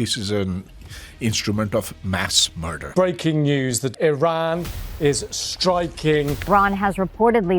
This is an instrument of mass murder. Breaking news that Iran is striking. Iran has reportedly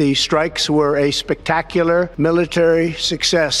The strikes were a spectacular military success.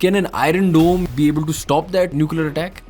Can an Iron Dome be able to stop that nuclear attack?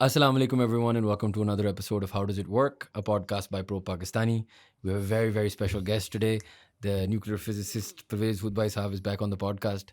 Assalamu alaikum everyone and welcome to another episode of How Does It Work, a podcast by Pro Pakistani. We have a very, very special guest today. The nuclear physicist Pervez Hudbai Sahab is back on the podcast.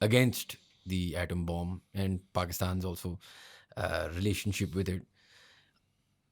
against the atom bomb and Pakistan's also relationship with it.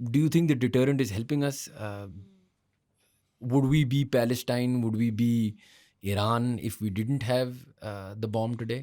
do you think the deterrent is helping us? Would we be Palestine? Would we be Iran if we didn't have the bomb today?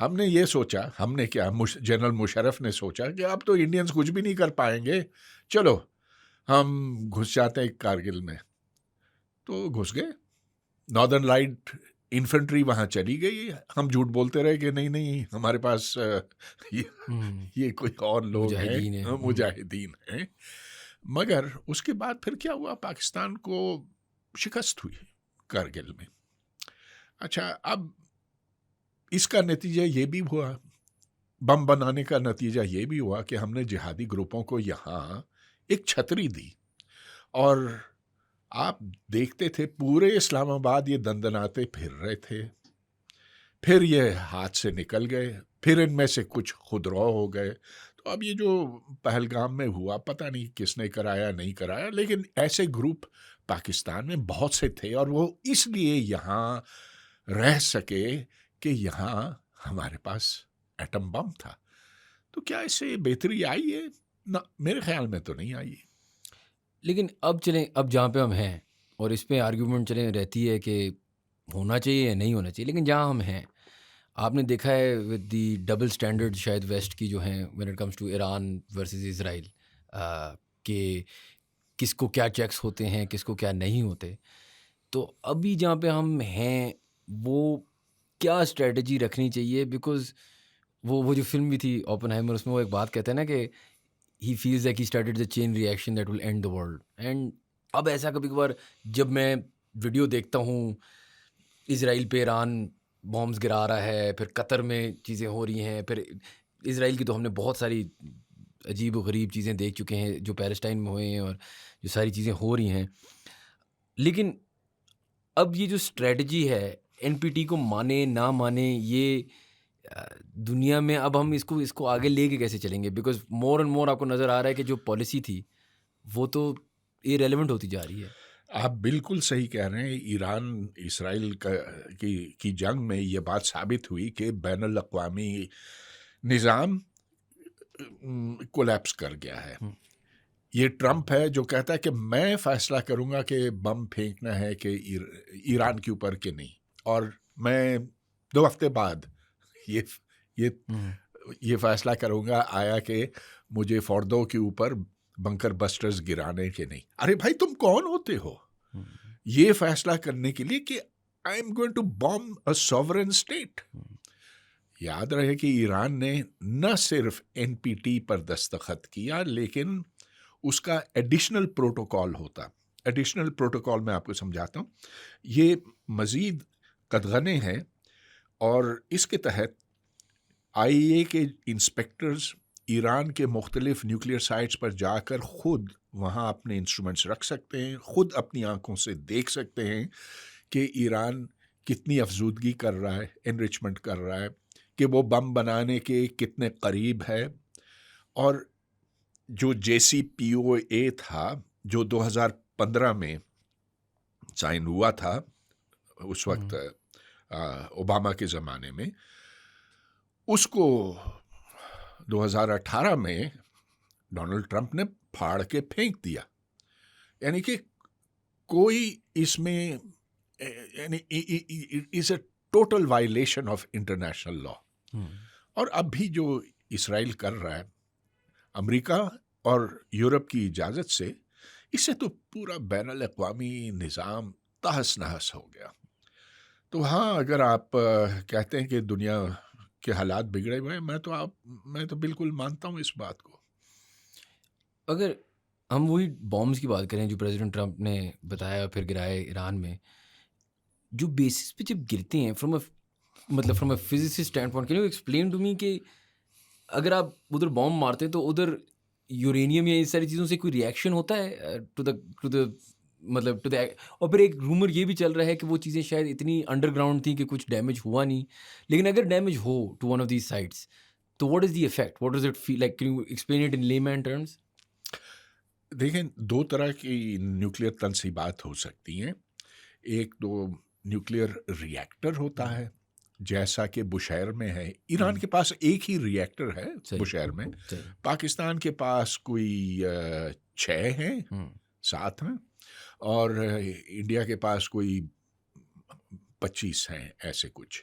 ہم نے یہ سوچا, ہم نے کیا, general Musharraf نے سوچا کہ اب تو انڈینز کچھ بھی نہیں کر پائیں گے, چلو ہم گھس جاتے ہیں کارگل میں. تو گھس گئے. ناردرن لائٹ انفنٹری وہاں چلی گئی. ہم جھوٹ بولتے رہے کہ نہیں ہمارے پاس یہ کوئی اور لوگ ہیں, مجاہدین ہیں. مگر اس کے بعد پھر کیا ہوا, پاکستان کو شکست ہوئی کارگل میں. اچھا, اب اس کا نتیجہ یہ بھی ہوا, بم بنانے کا نتیجہ یہ بھی ہوا کہ ہم نے جہادی گروپوں کو یہاں ایک چھتری دی, اور آپ دیکھتے تھے پورے اسلام آباد یہ دندناتے پھر رہے تھے. پھر یہ ہاتھ سے نکل گئے, پھر ان میں سے کچھ خودرو ہو گئے. تو اب یہ جو پہلگام میں ہوا, پتہ نہیں کس نے کرایا نہیں کرایا, لیکن ایسے گروپ پاکستان میں بہت سے تھے, اور وہ اس لیے یہاں رہ سکے کہ یہاں ہمارے پاس ایٹم بم تھا. تو کیا اس سے بہتری آئی ہے؟ نہ, میرے خیال میں تو نہیں آئی. لیکن اب چلیں, اب جہاں پہ ہم ہیں, اور اس پہ آرگیومنٹ چلیں رہتی ہے کہ ہونا چاہیے یا نہیں ہونا چاہیے, لیکن جہاں ہم ہیں, آپ نے دیکھا ہے ود دی ڈبل سٹینڈرڈ شاید ویسٹ کی جو ہیں when it comes to Iran versus Israel, کہ کس کو کیا چیکس ہوتے ہیں, کس کو کیا نہیں ہوتے. تو ابھی جہاں پہ ہم ہیں وہ کیا اسٹریٹجی رکھنی چاہیے؟ بیکاز وہ جو فلم بھی تھی اوپنہائمر, اس میں وہ ایک بات کہتے ہیں نا کہ he feels like he started the chain reaction that will end the world. And اب ایسا کبھی کبھار جب میں ویڈیو دیکھتا ہوں اسرائیل پہ ایران بامز گرا رہا ہے, پھر قطر میں چیزیں ہو رہی ہیں, پھر اسرائیل کی تو ہم نے بہت ساری عجیب و غریب چیزیں دیکھ چکے ہیں جو پیلسٹائن میں ہوئے ہیں, اور جو ساری چیزیں ہو رہی ہیں. لیکن اب یہ جو اسٹریٹجی ہے, این پی ٹی کو مانے نہ مانے, یہ دنیا میں اب ہم اس کو آگے لے کے کیسے چلیں گے؟ بیکاز مور اینڈ مور آپ کو نظر آ رہا ہے کہ جو پالیسی تھی وہ تو ایریلیونٹ ہوتی جا رہی ہے. آپ بالکل صحیح کہہ رہے ہیں. ایران اسرائیل کی جنگ میں یہ بات ثابت ہوئی کہ بین الاقوامی نظام کولیپس کر گیا ہے. یہ ٹرمپ ہے جو کہتا ہے کہ میں فیصلہ کروں گا کہ بم پھینکنا ہے کہ ایران کے اوپر کہ نہیں, اور میں 2 ہفتے بعد یہ فیصلہ کروں گا آیا کہ مجھے فوردو کے اوپر بنکر بسٹرز گرانے کے نہیں. ارے بھائی, تم کون ہوتے ہو یہ فیصلہ کرنے کے لیے کہ I am going to bomb a sovereign state? یاد رہے کہ ایران نے نہ صرف این پی ٹی پر دستخط کیا, لیکن اس کا ایڈیشنل پروٹوکال ہوتا. ایڈیشنل پروٹوکال میں آپ کو سمجھاتا ہوں. یہ مزید قدغنے ہیں, اور اس کے تحت آئی اے کے انسپیکٹرز ایران کے مختلف نیوکلیئر سائٹس پر جا کر خود وہاں اپنے انسٹرومنٹس رکھ سکتے ہیں, خود اپنی آنکھوں سے دیکھ سکتے ہیں کہ ایران کتنی افزودگی کر رہا ہے, انریچمنٹ کر رہا ہے, کہ وہ بم بنانے کے کتنے قریب ہے. اور جو جے سی پی او اے تھا جو 2015 میں سائن ہوا تھا, اس وقت اوباما کے زمانے میں, اس کو 2018 میں ڈونلڈ ٹرمپ نے پھاڑ کے پھینک دیا. یعنی کہ کوئی اس میں یعنی is a total violation of international law. اور اب بھی جو اسرائیل کر رہا ہے امریکہ اور یورپ کی اجازت سے, اس سے تو پورا بین الاقوامی نظام تہس نہس ہو گیا. تو ہاں, اگر آپ کہتے ہیں کہ دنیا کے حالات بگڑے ہوئے ہیں, میں تو بالکل مانتا ہوں اس بات کو. اگر ہم وہی بامز کی بات کریں جو پریزیڈنٹ ٹرمپ نے بتایا پھر گرائے ایران میں, جو بیسس پہ جب گرتے ہیں from a physicist standpoint, can you explain to me کہ اگر آپ ادھر بام مارتے ہیں تو ادھر یورینیم یا اس ساری چیزوں سے کوئی ریئیکشن ہوتا ہے ٹو دا اور پھر ایک رومر یہ بھی چل رہا ہے کہ وہ چیزیں شاید اتنی انڈر گراؤنڈ تھیں کہ کچھ ڈیمیج ہوا نہیں, لیکن اگر ڈیمیج ہو to one of these sites تو what is the effect, what does it feel like, can you explain it in layman terms? دیکھیں, 2 طرح کی نیوکلیئر تنصیبات ہو سکتی ہیں. ایک تو نیوکلیئر ریئیکٹر ہوتا ہے جیسا کہ بشہر میں ہے. ایران کے پاس ایک ہی ریئیکٹر ہے بشہر میں, پاکستان کے پاس کوئی 6 ہیں 7 ہیں, اور انڈیا کے پاس کوئی 25 ہیں, ایسے کچھ.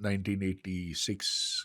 1986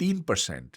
3%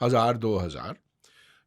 1000-2000,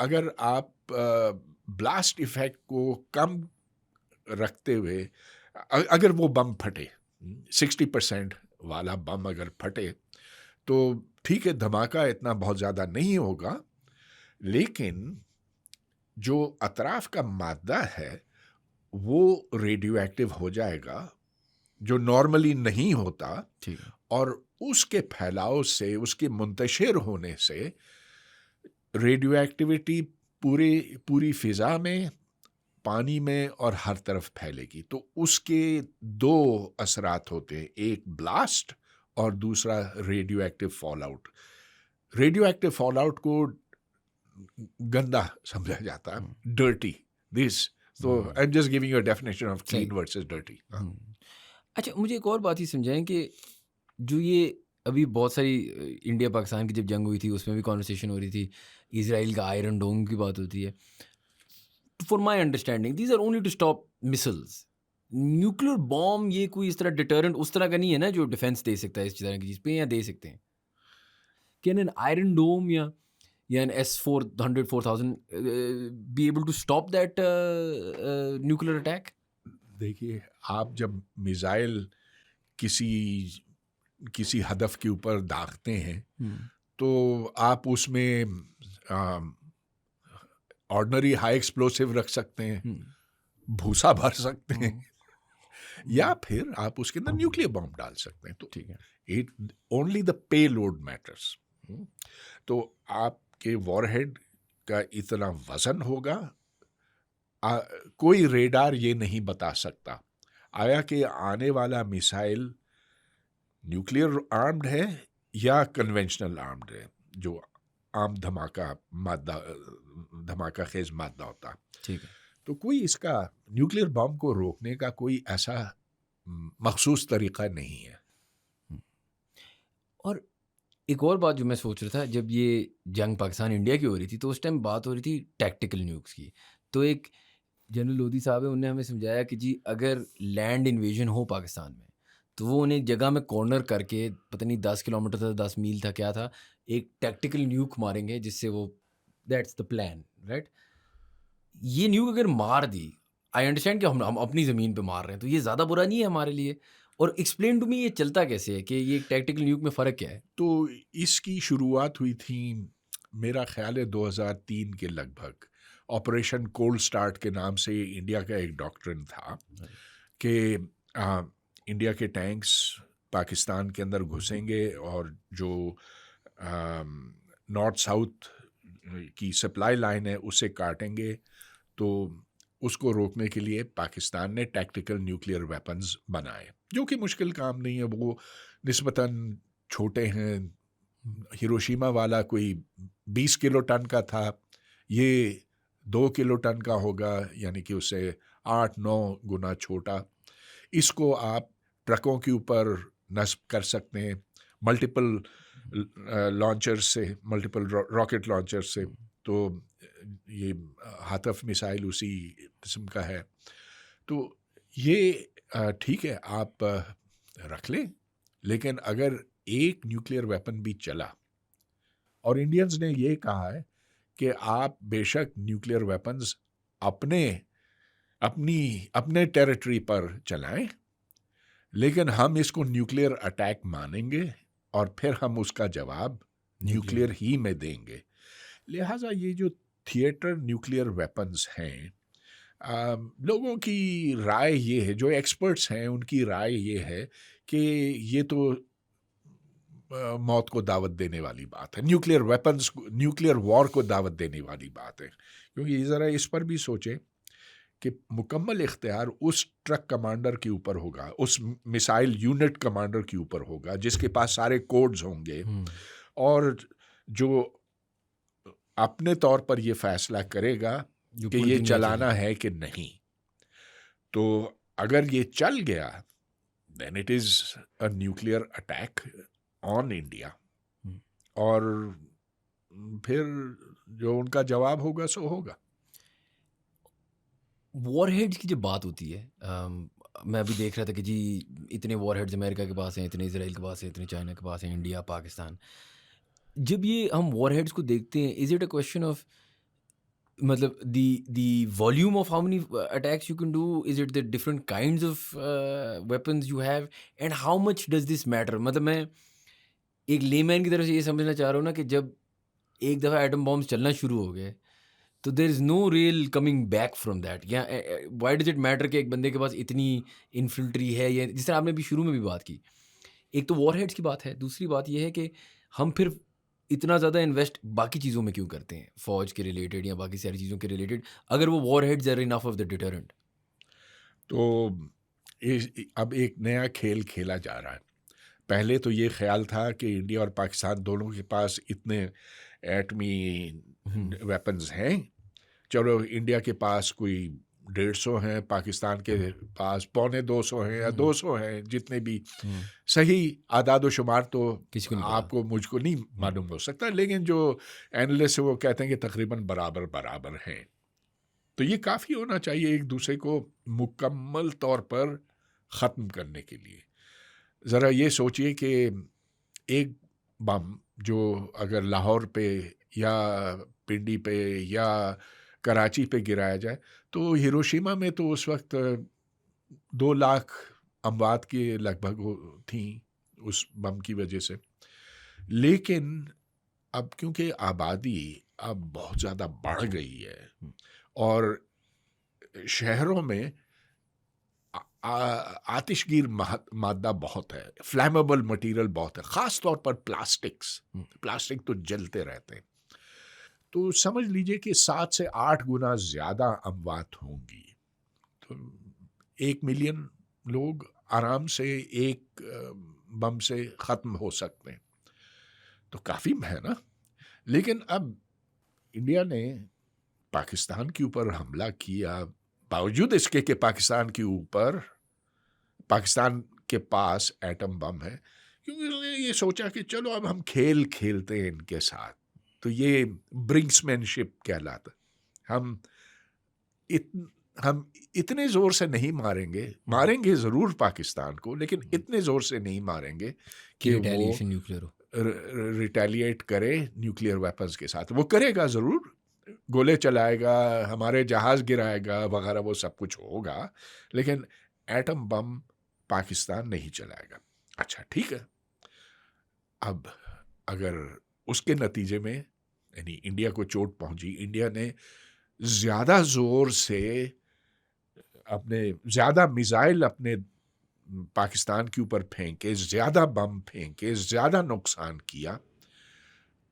اگر آپ بلاسٹ ایفیکٹ کو کم رکھتے ہوئے اگر وہ بم پھٹے 60% والا بم اگر پھٹے تو ٹھیک ہے دھماکہ اتنا بہت زیادہ نہیں ہوگا، لیکن جو اطراف کا مادہ ہے وہ ریڈیو ایکٹیو ہو جائے گا جو نارملی نہیں ہوتا، ٹھیک ہے، اور اس کے پھیلاؤ سے، اس کے منتشر ہونے سے ریڈیو ایکٹیویٹی پوری فضا میں، پانی میں اور ہر طرف پھیلے گی. تو اس کے دو اثرات ہوتے ہیں، ایک بلاسٹ اور دوسرا radio active fall out. Radio active fall out کو گندا سمجھا جاتا ہے، dirty. This so I'm just giving you a definition of clean versus dirty. اچھا مجھے ایک اور بات ہی سمجھائیں کہ جو یہ ابھی بہت ساری انڈیا پاکستان کی جب جنگ ہوئی تھی اس میں بھی کانورسیشن ہو رہی تھی، اسرائیل کا آئرن ڈوم کی بات ہوتی ہے. For my understanding these are only to stop missiles. Nuclear bomb یہ کوئی اس طرح ڈیٹرنٹ اس طرح کا نہیں ہے نا جو ڈیفینس دے سکتا ہے اس طرح کی چیز پہ، یا دے سکتے ہیں؟ کین این آئرن ڈوم یا an S-400 4000 be able to stop that nuclear attack? دیکھیے آپ جب میزائل کسی ہدف کے اوپر داغتے ہیں تو آپ اس میں آرڈنری ہائی ایکسپلوسیو رکھ سکتے ہیں، بھوسا بھر سکتے ہیں، یا پھر آپ اس کے اندر نیوکلیر بام ڈال سکتے ہیں. تو ٹھیک ہے، only the payload matters. تو آپ کہ وار ہیڈ کا اتنا وزن ہوگا، کوئی ریڈار یہ نہیں بتا سکتا آیا کہ آنے والا میسائل نیوکلیر آرمڈ ہے یا کنونشنل آرمڈ ہے، جو عام دھماکہ خیز مادہ ہوتا. ٹھیک ہے، تو کوئی اس کا نیوکلیر بم کو روکنے کا کوئی ایسا مخصوص طریقہ نہیں ہے. اور ایک اور بات جو میں سوچ رہا تھا، جب یہ جنگ پاکستان انڈیا کی ہو رہی تھی تو اس ٹائم بات ہو رہی تھی ٹیکٹیکل نیوکس کی. تو ایک جنرل لودھی صاحب ہے، انہوں نے ہمیں سمجھایا کہ جی اگر لینڈ انویژن ہو پاکستان میں تو وہ انہیں جگہ میں کارنر کر کے پتہ نہیں 10 کلومیٹر تھا 10 میل تھا کیا تھا، ایک ٹیکٹیکل نیوک ماریں گے جس سے وہ دیٹس دا پلان رائٹ. یہ نیوک اگر مار دی، آئی انڈرسٹینڈ کہ ہم اپنی زمین پہ مار رہے ہیں تو یہ زیادہ برا نہیں ہے ہمارے لیے. اور ایکسپلین ٹو می یہ چلتا کیسے ہے کہ یہ ٹیکٹیکل نیوک میں فرق کیا ہے؟ تو اس کی شروعات ہوئی تھی میرا خیال ہے 2003 کے لگ بھگ. آپریشن کولڈ سٹارٹ کے نام سے انڈیا کا ایک ڈاکٹرن تھا کہ انڈیا کے ٹینکس پاکستان کے اندر گھسیں گے اور جو نارتھ ساؤتھ کی سپلائی لائن ہے اسے کاٹیں گے. تو اس کو روکنے کے لیے پاکستان نے ٹیکٹیکل نیوکلیر ویپنز بنائے، جو کہ مشکل کام نہیں ہے، وہ نسبتاً چھوٹے ہیں. ہیروشیما والا کوئی 20 کلو ٹن کا تھا، یہ 2 کلو ٹن کا ہوگا، یعنی کہ اسے 8-9 گنا چھوٹا. اس کو آپ ٹرکوں کے اوپر نصب کر سکتے ہیں ملٹیپل لانچر سے، ملٹیپل راکٹ لانچر سے. تو یہ ہاتف میسائل اسی قسم کا ہے. تو یہ ٹھیک ہے آپ رکھ لیں، لیکن اگر ایک نیوکلیر ویپن بھی چلا، اور انڈینز نے یہ کہا ہے کہ آپ بے شک نیوکلیر ویپنز اپنے ٹیریٹری پر چلائیں، لیکن ہم اس کو نیوکلیر اٹیک مانیں گے اور پھر ہم اس کا جواب نیوکلیر ہی میں دیں گے. لہٰذا یہ جو تھیٹر نیوکلیر ویپنز ہیں، لوگوں کی رائے یہ ہے، جو ایکسپرٹس ہیں ان کی رائے یہ ہے کہ یہ تو موت کو دعوت دینے والی بات ہے، نیوکلیر ویپنز، نیوکلیر وار کو دعوت دینے والی بات ہے. کیونکہ ذرا اس پر بھی سوچیں کہ مکمل اختیار اس ٹرک کمانڈر کے اوپر ہوگا، اس میسائل یونٹ کمانڈر کے اوپر ہوگا جس کے پاس سارے کوڈز ہوں گے، اور جو اپنے طور پر یہ فیصلہ کرے گا کہ یہ چلانا ہے کہ نہیں. تو اگر یہ چل گیا then it is a nuclear attack on India. اور پھر جو ان کا جواب ہوگا سو ہوگا. وار ہیڈز کی جب بات ہوتی ہے، میں ابھی دیکھ رہا تھا کہ جی اتنے وار ہیڈز امریکہ کے پاس ہیں، اتنے اسرائیل کے پاس ہیں، اتنے چائنا کے پاس ہیں، انڈیا، پاکستان. جب یہ ہم وار ہیڈز کو دیکھتے ہیں، is it a question of مطلب the volume of how many attacks you can do, is it the different kinds of weapons you have, and how much does this matter? مطلب میں ایک لے مین کی طرف سے یہ سمجھنا چاہ رہا ہوں نا کہ جب ایک دفعہ ایٹم بامز چلنا شروع ہو گئے تو there is no real coming back from that. یا وائی ڈز اٹ میٹر کہ ایک بندے کے پاس اتنی انفنٹری ہے, یا جس طرح آپ نے ابھی شروع میں بھی بات کی, ایک تو وار ہیڈس کی بات ہے, دوسری بات یہ ہے کہ ہم پھر اتنا زیادہ انویسٹ باقی چیزوں میں کیوں کرتے ہیں, فوج کے ریلیٹڈ یا باقی ساری چیزوں کے ریلیٹڈ, اگر وہ warheads are enough of the deterrent. تو اب ایک نیا کھیل کھیلا جا رہا ہے. پہلے تو یہ خیال تھا کہ انڈیا اور پاکستان دونوں کے پاس اتنے ایٹمی ویپنز ہیں, چلو انڈیا کے پاس کوئی 150 ہیں, پاکستان کے پاس 250 ہیں یا 200 ہیں, جتنے بھی صحیح اعداد و شمار تو آپ کو مجھ کو نہیں معلوم ہو سکتا, لیکن جو اینالسٹ ہیں وہ کہتے ہیں کہ تقریباً برابر ہیں. تو یہ کافی ہونا چاہیے ایک دوسرے کو مکمل طور پر ختم کرنے کے لیے. ذرا یہ سوچئے کہ ایک بم جو اگر لاہور پہ یا پنڈی پہ یا کراچی پہ گرایا جائے تو ہیروشیما میں تو اس وقت 2 لاکھ اموات کے لگ بھگ تھیں اس بم کی وجہ سے. لیکن اب کیونکہ آبادی اب بہت زیادہ بڑھ گئی ہے اور شہروں میں آتش گیر مادہ بہت ہے, فلیمیبل مٹیریل بہت ہے, خاص طور پر پلاسٹک تو جلتے رہتے ہیں. تو سمجھ لیجئے کہ 7 سے 8 گنا زیادہ اموات ہوں گی. تو 1 ملین لوگ آرام سے ایک بم سے ختم ہو سکتے ہیں. تو کافی ہے نا. لیکن اب انڈیا نے پاکستان کے اوپر حملہ کیا, باوجود اس کے کہ پاکستان کے پاس ایٹم بم ہے, کیونکہ انہوں نے یہ سوچا کہ چلو اب ہم کھیل کھیلتے ہیں ان کے ساتھ. تو یہ برنکسمین شپ کہلاتا. ہم اتنے زور سے نہیں ماریں گے ضرور پاکستان کو, لیکن اتنے زور سے نہیں ماریں گے کہ وہ ریٹیلیٹ کرے نیوکلیئر ویپنز کے ساتھ. وہ کرے گا ضرور, گولے چلائے گا, ہمارے جہاز گرائے گا وغیرہ, وہ سب کچھ ہوگا, لیکن ایٹم بم پاکستان نہیں چلائے گا. اچھا ٹھیک ہے. اب اگر اس کے نتیجے میں یعنی انڈیا کو چوٹ پہنچی, انڈیا نے زیادہ زور سے زیادہ میزائل اپنے پاکستان کے اوپر پھینکے, زیادہ بم پھینکے, زیادہ نقصان کیا,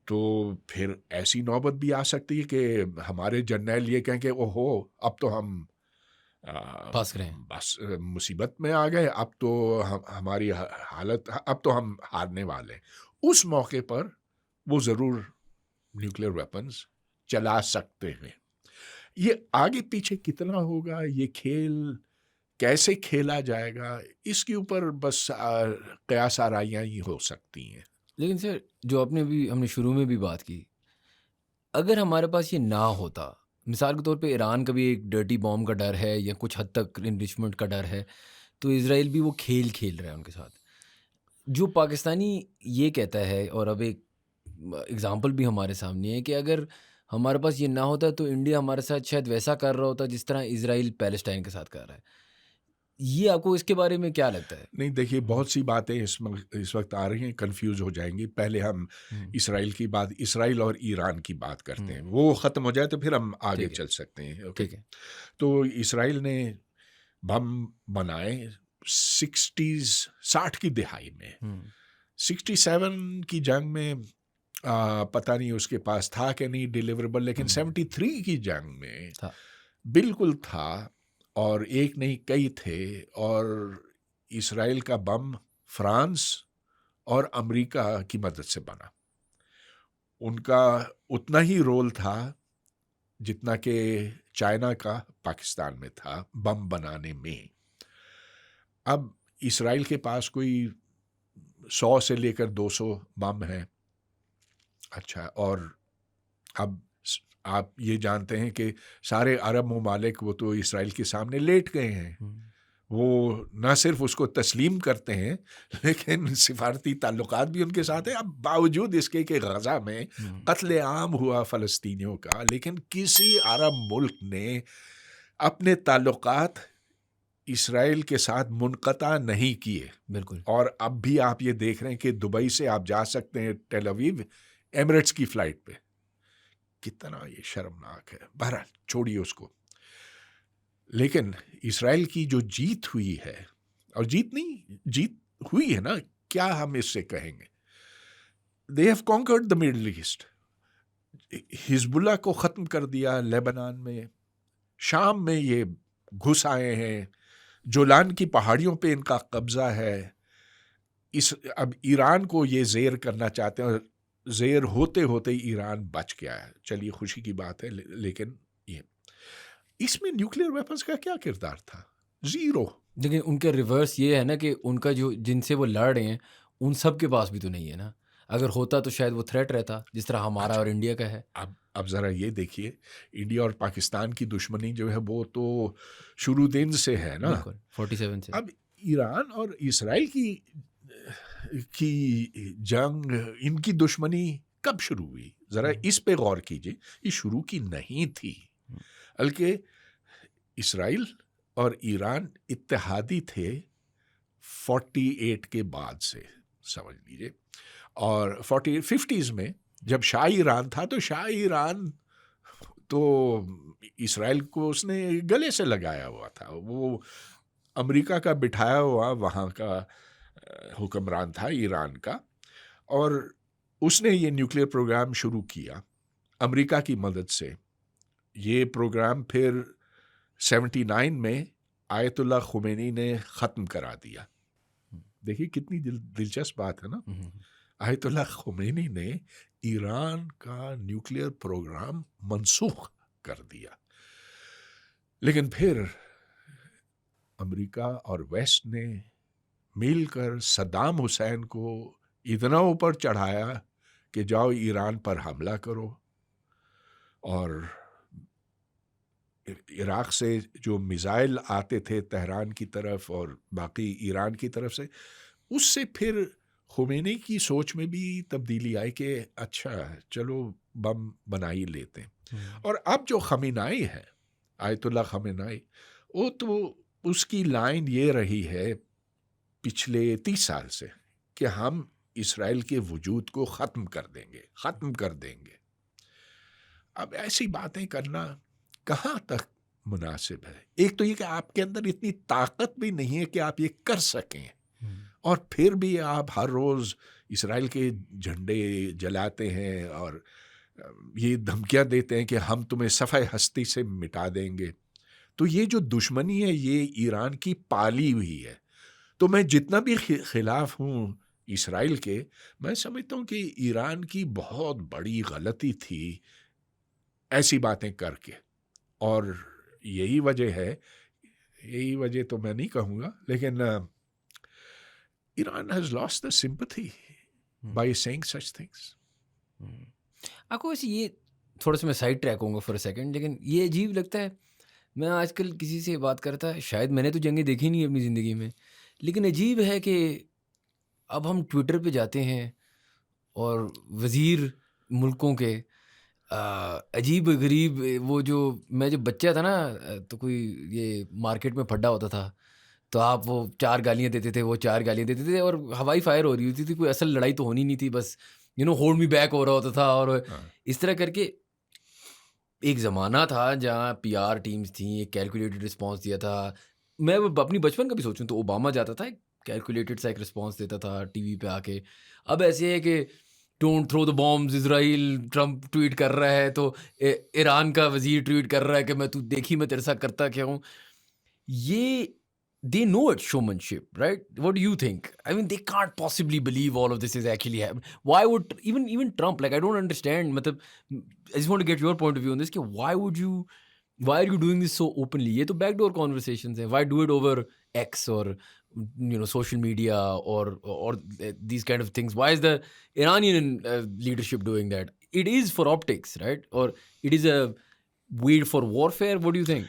تو پھر ایسی نوبت بھی آ سکتی ہے کہ ہمارے جرنیل یہ کہیں کہ اوہو اب تو ہم بس مصیبت میں آ گئے, اب تو ہماری حالت, اب تو ہم ہارنے والے. اس موقع پر وہ ضرور نیوکلیئر ویپنز چلا سکتے ہیں. یہ آگے پیچھے کتنا ہوگا, یہ کھیل کیسے کھیلا جائے گا, اس کے اوپر بس قیاس آرائیاں ہی ہو سکتی ہیں. لیکن سر جو ہم نے شروع میں بھی بات کی, اگر ہمارے پاس یہ نہ ہوتا, مثال کے طور پہ ایران کا بھی ایک ڈرٹی بام کا ڈر ہے یا کچھ حد تک انرچمنٹ کا ڈر ہے, تو اسرائیل بھی وہ کھیل رہا ہے ان کے ساتھ. جو پاکستانی یہ کہتا ہے, اور اب ایک اگزامپل بھی ہمارے سامنے ہے کہ اگر ہمارے پاس یہ نہ ہوتا تو انڈیا ہمارے ساتھ شاید ویسا کر رہا ہوتا جس طرح اسرائیل پیلسٹائن کے ساتھ کر رہا ہے. یہ آپ کو اس کے بارے میں کیا لگتا ہے؟ نہیں دیکھیے, بہت سی باتیں اس وقت آ رہی ہیں, کنفیوز ہو جائیں گی. پہلے ہم اسرائیل اور ایران کی بات کرتے ہیں, وہ ختم ہو جائے تو پھر ہم آگے چل سکتے ہیں. ٹھیک ہے. تو اسرائیل نے بم بنائے 60 کی دہائی میں. 67 کی جنگ میں پتہ نہیں اس کے پاس تھا کہ نہیں ڈیلیوریبل, لیکن 73 کی جنگ میں بالکل تھا, اور ایک نہیں کئی تھے. اور اسرائیل کا بم فرانس اور امریکہ کی مدد سے بنا. ان کا اتنا ہی رول تھا جتنا کہ چائنا کا پاکستان میں تھا بم بنانے میں. اب اسرائیل کے پاس کوئی 100 سے لے کر 200 بم ہیں. اچھا, اور اب آپ یہ جانتے ہیں کہ سارے عرب ممالک وہ تو اسرائیل کے سامنے لیٹ گئے ہیں. وہ نہ صرف اس کو تسلیم کرتے ہیں لیکن سفارتی تعلقات بھی ان کے ساتھ ہیں. اب باوجود اس کے کہ غزہ میں قتل عام ہوا فلسطینیوں کا، لیکن کسی عرب ملک نے اپنے تعلقات اسرائیل کے ساتھ منقطع نہیں کیے. بالکل. اور اب بھی آپ یہ دیکھ رہے ہیں کہ دبئی سے آپ جا سکتے ہیں ٹیل اویو ایمریٹس کی فلائٹ پہ. کتنا یہ شرمناک ہے. بہرحال چھوڑیے اس کو. لیکن اسرائیل کی جو جیت ہوئی ہے، اور جیت ہوئی ہے نا، کیا ہم اس سے کہیں گے؟ They have conquered the Middle East. Hezbollah کو ختم کر دیا لیبنان میں، شام میں یہ گھس آئے ہیں، جولان کی پہاڑیوں پہ ان کا قبضہ ہے. اب ایران کو یہ زیر کرنا چاہتے ہیں، زیر ہوتے ہوتے ایران بچ گیا ہے. چلیے خوشی کی بات ہے، لیکن یہ اس میں نیوکلیئر ویپنز کا کیا کردار تھا؟ زیرو. لیکن ان کا ریورس یہ ہے نا کہ ان کا جو جن سے وہ لڑ رہے ہیں ان سب کے پاس بھی تو نہیں ہے نا. اگر ہوتا تو شاید وہ تھریٹ رہتا جس طرح ہمارا اور انڈیا کا ہے. اب ذرا یہ دیکھیے، انڈیا اور پاکستان کی دشمنی جو ہے وہ تو شروع دن سے ہے نا، 47 سے. اب ایران اور اسرائیل کی جنگ، ان کی دشمنی کب شروع ہوئی؟ ذرا اس پہ غور کیجیے. یہ شروع کی نہیں تھی، بلکہ اسرائیل اور ایران اتحادی تھے 48 کے بعد سے، سمجھ لیجیے. اور 50s میں جب شاہ ایران تھا تو شاہ ایران تو اسرائیل کو اس نے گلے سے لگایا ہوا تھا. وہ امریکہ کا بٹھایا ہوا وہاں کا حکمران تھا ایران کا، اور اس نے یہ نیوکلیئر پروگرام شروع کیا امریکہ کی مدد سے. یہ پروگرام پھر 79 میں آیت اللہ خمینی نے ختم کرا دیا. دیکھیے کتنی دلچسپ بات ہے نا. آیت اللہ خمینی نے ایران کا نیوکلیئر پروگرام منسوخ کر دیا. لیکن پھر امریکہ اور ویسٹ نے مل کر صدام حسین کو اتنا اوپر چڑھایا کہ جاؤ ایران پر حملہ کرو، اور عراق سے جو میزائل آتے تھے تہران کی طرف اور باقی ایران کی طرف سے، اس سے پھر خمینی کی سوچ میں بھی تبدیلی آئی کہ اچھا چلو بم بنا ہی لیتے ہیں. اور اب جو خامنائی ہے، آیت اللہ خامنائی، وہ تو اس کی لائن یہ رہی ہے پچھلے 30 سال سے کہ ہم اسرائیل کے وجود کو ختم کر دیں گے. اب ایسی باتیں کرنا کہاں تک مناسب ہے؟ ایک تو یہ کہ آپ کے اندر اتنی طاقت بھی نہیں ہے کہ آپ یہ کر سکیں، اور پھر بھی آپ ہر روز اسرائیل کے جھنڈے جلاتے ہیں اور یہ دھمکیاں دیتے ہیں کہ ہم تمہیں صفحہ ہستی سے مٹا دیں گے. تو یہ جو دشمنی ہے یہ ایران کی پالی ہوئی ہے. تو میں جتنا بھی خلاف ہوں اسرائیل کے، میں سمجھتا ہوں کہ ایران کی بہت بڑی غلطی تھی ایسی باتیں کر کے. اور یہی وجہ تو میں نہیں کہوں گا، لیکن Iran has lost the sympathy by saying such things. آپ کو ویسے یہ تھوڑا سا میں سائڈ ٹریک ہوں گا فور اے سیکنڈ، لیکن یہ عجیب لگتا ہے. میں آج کل کسی سے بات کرتا ہے، شاید میں نے تو جنگیں دیکھی نہیں اپنی زندگی میں، لیکن عجیب ہے کہ اب ہم ٹویٹر پہ جاتے ہیں اور وزیر ملکوں کے عجیب غریب، وہ جو میں جب بچہ تھا نا تو کوئی یہ مارکیٹ میں پھڈا ہوتا تھا تو آپ وہ 4 گالیاں دیتے تھے، وہ 4 گالیاں دیتے تھے اور ہوائی فائر ہو رہی ہوتی تھی. کوئی اصل لڑائی تو ہونی نہیں تھی، بس ہولڈ می بیک ہو رہا ہوتا تھا. اور اس طرح کر کے ایک زمانہ تھا جہاں پی آر ٹیمز تھیں، ایک کیلکولیٹڈ رسپانس دیا تھا. میں اپنی بچپن کا بھی سوچوں تو اوباما جاتا تھا، کیلکولیٹڈ سا ایک رسپانس دیتا تھا ٹی وی پہ آ کے. اب ایسے ہے کہ don't through the bombs Israel, Trump tweet کر رہا ہے تو ایران کا وزیر ٹویٹ کر رہا ہے کہ میں تو دیکھی میں تیرے ساتھ کرتا کیا ہوں. یہ they know it's showmanship, right? What do you think? I mean, they can't possibly believe all of this is actually happening. Why would even Trump, like I don't understand, matlab, I just want to get your point of view on this, why are you doing this so openly? Ye to backdoor conversations hain. Why do it over X or social media or these kind of things? Why is the Iranian leadership doing that? It is for optics, right? Or it is a way for warfare? What do you think?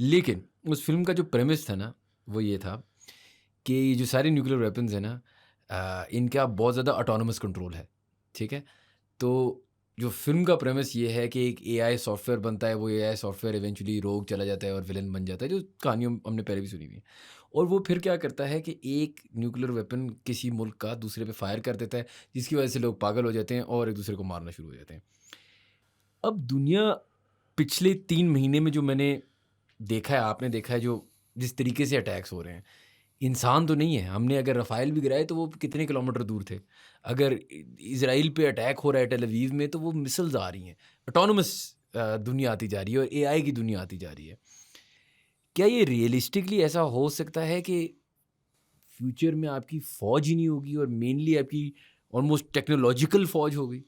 لیکن اس film کا جو premises تھا نا وہ یہ تھا کہ یہ جو سارے نیوکلیر ویپنز ہیں نا ان کا بہت زیادہ اٹانومس کنٹرول ہے. ٹھیک ہے, تو جو فلم کا پریمس یہ ہے کہ ایک اے آئی سافٹ ویئر بنتا ہے, وہ اے آئی سافٹ ویئر ایونچولی روگ چلا جاتا ہے اور ولن بن جاتا ہے, جو کہانیوں ہم نے پہلے بھی سنی ہوئی ہیں. اور وہ پھر کیا کرتا ہے کہ ایک نیوکلیر ویپن کسی ملک کا دوسرے پہ فائر کر دیتا ہے, جس کی وجہ سے لوگ پاگل ہو جاتے ہیں اور ایک دوسرے کو مارنا شروع ہو جاتے ہیں. اب دنیا پچھلے 3 مہینے میں جو میں نے دیکھا ہے, آپ نے دیکھا ہے, جو جس طریقے سے اٹیکس ہو رہے ہیں, انسان تو نہیں ہے. ہم نے اگر رفائل بھی گرائے تو وہ کتنے کلومیٹر دور تھے. اگر اسرائیل پہ اٹیک ہو رہا ہے ٹیل اویو میں تو وہ مسلز آ رہی ہیں. اٹانومس دنیا آتی جا رہی ہے اور اے آئی کی دنیا آتی جا رہی ہے. کیا یہ ریئلسٹکلی ایسا ہو سکتا ہے کہ فیوچر میں آپ کی فوج ہی نہیں ہوگی اور مینلی آپ کی آلموسٹ ٹیکنالوجیکل فوج ہوگی,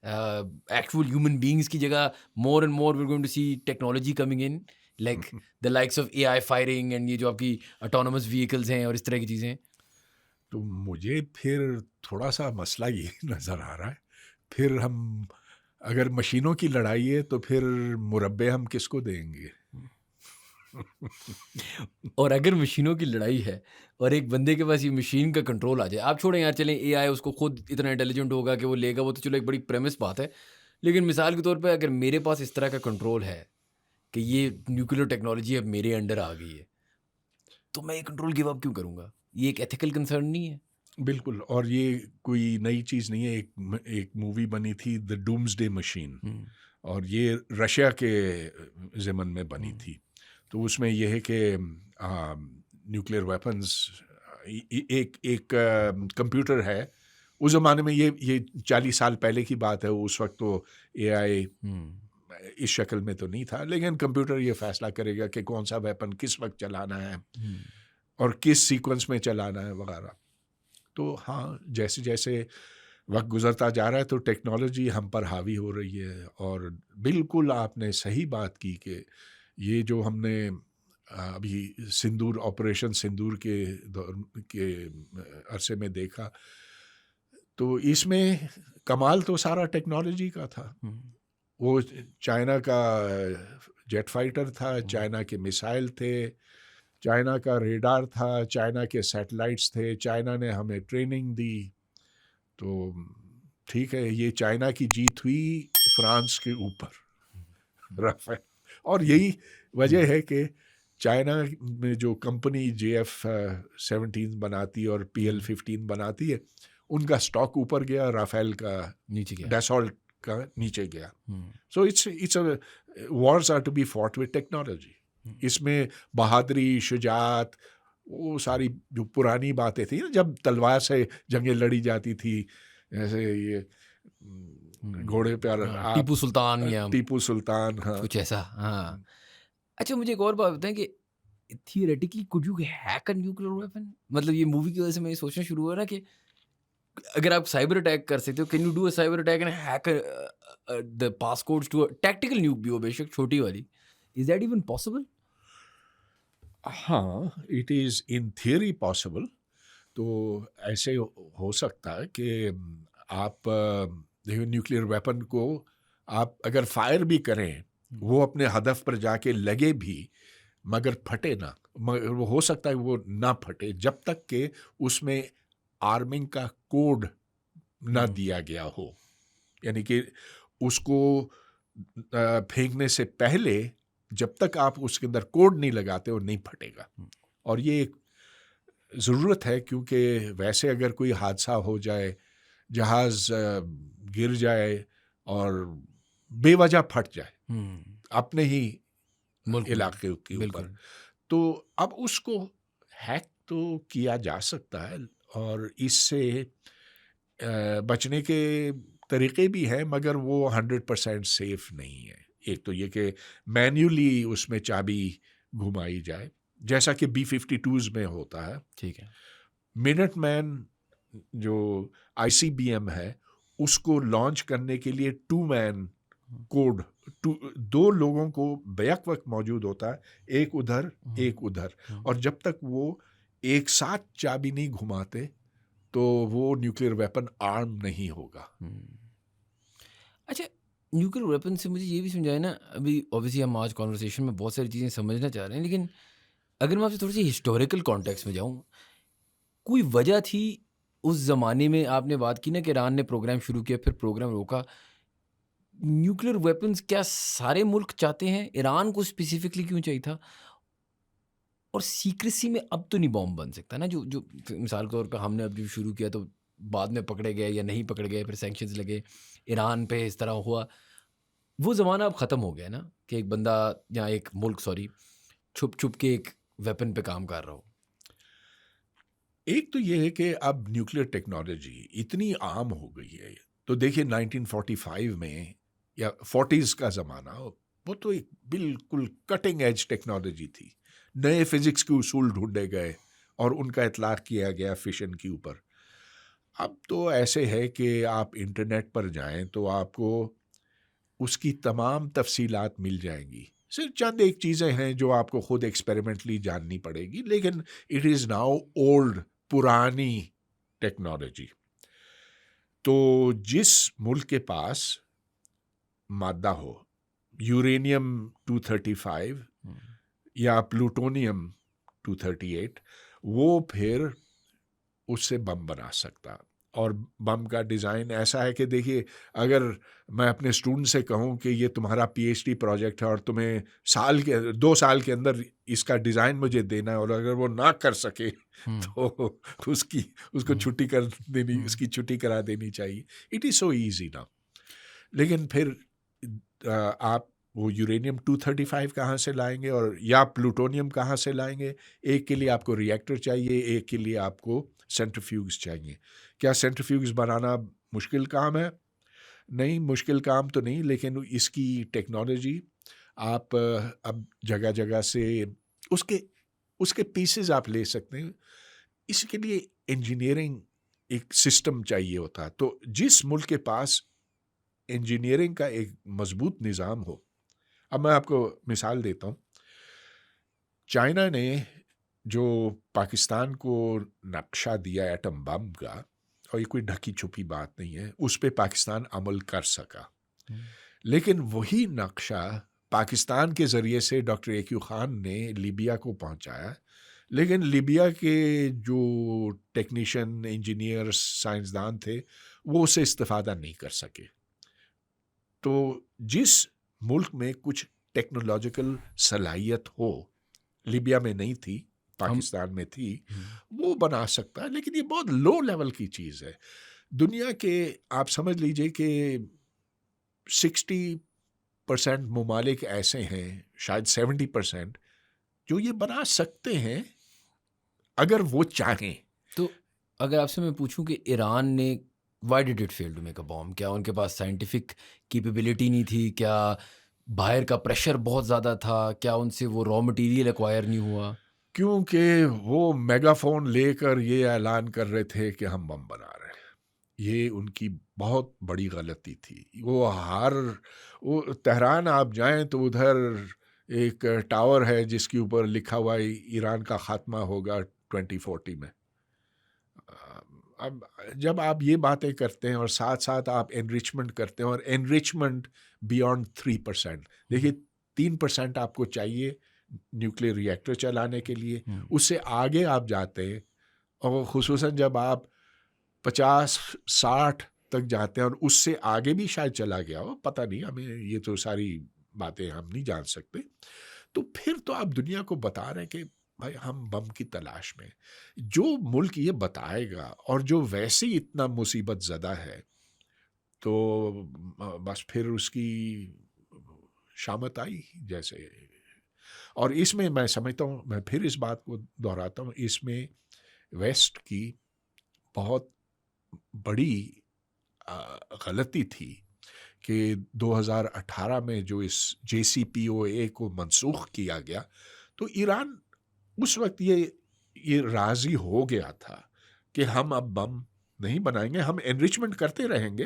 ایکچوئل ہیومن بینگس کی جگہ more and more we're going to see technology coming in, like the likes of A I firing and یہ جو آپ کی اٹانومس وہیکلز ہیں اور اس طرح کی چیزیں ہیں؟ تو مجھے پھر تھوڑا سا مسئلہ یہ نظر آ رہا ہے, پھر ہم اگر مشینوں کی لڑائی ہے تو پھر مربع ہم کس کو دیں گے؟ اور اگر مشینوں کی لڑائی ہے اور ایک بندے کے پاس یہ مشین کا کنٹرول آ جائے, آپ چھوڑیں یار, چلیں اے آئی اس کو خود اتنا انٹیلیجنٹ ہوگا کہ وہ لے گا, وہ تو چلو ایک بڑی پریمس بات ہے. لیکن مثال کے طور پہ اگر میرے پاس اس طرح کا کنٹرول ہے کہ یہ نیوکلیر ٹیکنالوجی اب میرے انڈر آ گئی ہے, تو میں یہ کنٹرول گیو اپ کیوں کروں گا؟ یہ ایک ایتھیکل کنسرن نہیں ہے؟ بالکل. اور یہ کوئی نئی چیز نہیں ہے. ایک مووی بنی تھی دا ڈومز ڈے مشین, اور یہ رشیا کے ضمن میں بنی تھی. تو اس میں یہ ہے کہ نیوکلیر ویپنز ایک کمپیوٹر ہے. اس زمانے میں یہ 40 سال پہلے کی بات ہے. اس وقت تو اے آئی اس شکل میں تو نہیں تھا, لیکن کمپیوٹر یہ فیصلہ کرے گا کہ کون سا ویپن کس وقت چلانا ہے اور کس سیکوینس میں چلانا ہے وغیرہ. تو ہاں, جیسے جیسے وقت گزرتا جا رہا ہے تو ٹیکنالوجی ہم پر حاوی ہو رہی ہے. اور بالکل آپ نے صحیح بات کی کہ یہ جو ہم نے ابھی سندور, آپریشن سندور کے عرصے میں دیکھا, تو اس میں کمال تو سارا ٹیکنالوجی کا تھا. وہ چائنا کا جیٹ فائٹر تھا, چائنا کے میسائل تھے, چائنا کا ریڈار تھا, چائنا کے سیٹلائٹس تھے, چائنا نے ہمیں ٹریننگ دی. تو ٹھیک ہے, یہ چائنا کی جیت ہوئی فرانس کے اوپر رافیل. اور یہی وجہ ہے کہ چائنا میں جو کمپنی JF-17 بناتی اور PL-15 بناتی ہے, ان کا سٹاک اوپر گیا, رافیل کا نیچے گیا, ڈیسالٹ کا نیچے گیا. So it's wars are to be fought with technology. اس میں بہادری, شجاعت, وہ ساری جو پرانی باتیں تھیں نا, جب تلوار سے جنگیں لڑی جاتی تھی, جیسے یہ گھوڑے پر ٹیپو سلطان یا ٹیپو سلطان, ہاں کچھ ایسا. ہاں, اچھا مجھے ایک اور بات بتائیں کہ theoretically could you hack a nuclear weapon؟ مطلب یہ مووی کی وجہ سے میں یہ سوچنا شروع ہوا نا کہ اگر آپ سائبر اٹیک کر سکتے ہو, can you do a cyber attack and hack the pass codes to tactical nuke بھی ہو, بے شک چھوٹی والی, از دیٹ ایون پاسبل؟ ہاں, it is in theory possible. تو ایسے ہو سکتا ہے کہ آپ نیوکلیر ویپن کو آپ اگر فائر بھی کریں, وہ اپنے ہدف پر جا کے لگے بھی مگر پھٹے نہ. وہ ہو سکتا ہے وہ نہ پھٹے جب تک کہ اس میں آرمنگ کا کوڈ نہ دیا گیا ہو. یعنی کہ اس کو پھینکنے سے پہلے جب تک آپ اس کے اندر کوڈ نہیں لگاتے وہ نہیں پھٹے گا. اور یہ ایک ضرورت ہے, کیونکہ ویسے اگر کوئی حادثہ ہو جائے, جہاز گر جائے اور بے وجہ پھٹ جائے اپنے ہی علاقے کے اوپر, تو اب اس کو ہیک تو کیا جا سکتا ہے. اور اس سے بچنے کے طریقے بھی ہیں, مگر وہ 100% سیف نہیں ہے. ایک تو یہ کہ مینولی اس میں چابی گھمائی جائے, جیسا کہ B-52s میں ہوتا ہے. ٹھیک ہے, منٹ مین جو ICBM ہے, اس کو لانچ کرنے کے لیے 2 مین کوڈ, 2 لوگوں کو بیک وقت موجود ہوتا ہے, ایک ادھر ایک ادھر, اور جب تک وہ ایک ساتھ چابی نہیں گھماتے تو وہ نیوکلیر ویپن آرم نہیں ہوگا. اچھا نیوکلیر ویپن سے مجھے یہ بھی سمجھائے نا, ابھی اوبیسلی ہم آج کانورسیشن میں بہت ساری چیزیں سمجھنا چاہ رہے ہیں, لیکن اگر میں آپ سے تھوڑی سی ہسٹوریکل کانٹیکس میں جاؤں, کوئی وجہ تھی اس زمانے میں, آپ نے بات کی نا کہ ایران نے پروگرام شروع کیا پھر پروگرام روکا, نیوکلیر ویپنز کیا سارے ملک چاہتے ہیں, ایران کو اسپیسیفکلی کیوں چاہیے تھا, اور سیکریسی میں اب تو نہیں بام بن سکتا نا, جو مثال کے طور پہ ہم نے اب جو شروع کیا تو بعد میں پکڑے گئے یا نہیں پکڑے گئے, پھر سینکشنز لگے ایران پہ, اس طرح ہوا. وہ زمانہ اب ختم ہو گیا نا کہ ایک بندہ یا ایک ملک چھپ چھپ کے ایک ویپن پہ کام کر رہا ہو. ایک تو یہ ہے کہ اب نیوکلیر ٹیکنالوجی اتنی عام ہو گئی ہے. تو دیکھیے 1945 میں یا 40s کا زمانہ, وہ تو ایک بالکل کٹنگ ایج ٹیکنالوجی تھی. نئے فزکس کے اصول ڈھونڈے گئے اور ان کا اطلاق کیا گیا فشن کے اوپر. اب تو ایسے ہے کہ آپ انٹرنیٹ پر جائیں تو آپ کو اس کی تمام تفصیلات مل جائیں گی. صرف چند ایک چیزیں ہیں جو آپ کو خود ایکسپیریمنٹلی جاننی پڑے گی, لیکن اٹ از ناؤ اولڈ, پرانی ٹیکنالوجی. تو جس ملک کے پاس مادہ ہو, یورینیم 235 یا پلوٹونیم 238, وہ پھر اس سے بم بنا سکتا. اور بم کا ڈیزائن ایسا ہے کہ دیکھیے, اگر میں اپنے اسٹوڈنٹ سے کہوں کہ یہ تمہارا پی ایچ ڈی پروجیکٹ ہے اور تمہیں 2 سال کے اندر اس کا ڈیزائن مجھے دینا ہے, اور اگر وہ نہ کر سکے تو اس کو چھٹی کر دینی, اس کی چھٹی کرا دینی چاہیے. اٹ از سو ایزی نا. لیکن پھر آپ وہ یورینیم 235 کہاں سے لائیں گے, اور یا پلوٹونیم کہاں سے لائیں گے؟ ایک کے لیے آپ کو ریئیکٹر چاہیے, ایک کے لیے آپ کو سینٹریفیوگز چاہیے. کیا سینٹریفیوگز بنانا مشکل کام ہے؟ نہیں, مشکل کام تو نہیں, لیکن اس کی ٹیکنالوجی آپ اب جگہ جگہ سے اس کے پیسز آپ لے سکتے ہیں. اس کے لیے انجینئرنگ ایک سسٹم چاہیے ہوتا. تو جس ملک کے پاس انجینئرنگ کا ایک مضبوط نظام ہو, اب میں آپ کو مثال دیتا ہوں. چائنا نے جو پاکستان کو نقشہ دیا ایٹم بم کا, اور یہ کوئی ڈھکی چھپی بات نہیں ہے, اس پہ پاکستان عمل کر سکا. لیکن وہی نقشہ پاکستان کے ذریعے سے ڈاکٹر ایکیو خان نے لیبیا کو پہنچایا, لیکن لیبیا کے جو ٹیکنیشین, انجینئر, سائنسدان تھے, وہ اسے استفادہ نہیں کر سکے. تو جس ملک میں کچھ ٹیکنالوجیکل صلاحیت ہو, لیبیا میں نہیں تھی, پاکستان میں تھی, وہ بنا سکتا ہے. لیکن یہ بہت لو لیول کی چیز ہے. دنیا کے آپ سمجھ لیجئے کہ 60% ممالک ایسے ہیں, شاید 70%, جو یہ بنا سکتے ہیں اگر وہ چاہیں. تو اگر آپ سے میں پوچھوں کہ ایران نے why did it fail to make a bomb, کیا ان کے پاس سائنٹیفک کیپیبلٹی نہیں تھی, کیا باہر کا پریشر بہت زیادہ تھا, کیا ان سے وہ را مٹیریل ایکوائر نہیں ہوا؟ کیونکہ وہ میگا فون لے کر یہ اعلان کر رہے تھے کہ ہم بم بنا رہے ہیں. یہ ان کی بہت بڑی غلطی تھی. وہ تہران آپ جائیں تو ادھر ایک ٹاور ہے جس کے اوپر لکھا ہوا ہے ایران کا خاتمہ ہوگا 2040 میں. اب جب آپ یہ باتیں کرتے ہیں اور ساتھ ساتھ آپ انریچمنٹ کرتے ہیں, اور انریچمنٹ بیانڈ 3%, دیکھیے 3% آپ کو چاہیے نیوکلیر ریئیکٹر چلانے کے لیے, اس سے آگے آپ جاتے ہیں, اور خصوصاً جب آپ 50-60 تک جاتے ہیں, اور اس سے آگے بھی شاید چلا گیا ہو, پتہ نہیں, ہمیں یہ تو ساری باتیں ہم نہیں جان سکتے. تو پھر تو آپ دنیا کو بتا رہے ہیں کہ بھائی ہم بم کی تلاش میں. جو ملک یہ بتائے گا اور جو ویسے ہی اتنا مصیبت زدہ ہے, تو بس پھر اس کی شامت آئی جیسے. اور اس میں میں سمجھتا ہوں, میں پھر اس بات کو دہراتا ہوں, اس میں ویسٹ کی بہت بڑی غلطی تھی کہ 2018 میں جو اس JCPOA کو منسوخ کیا گیا, تو ایران اس وقت یہ راضی ہو گیا تھا کہ ہم اب بم نہیں بنائیں گے, ہم انریچمنٹ کرتے رہیں گے,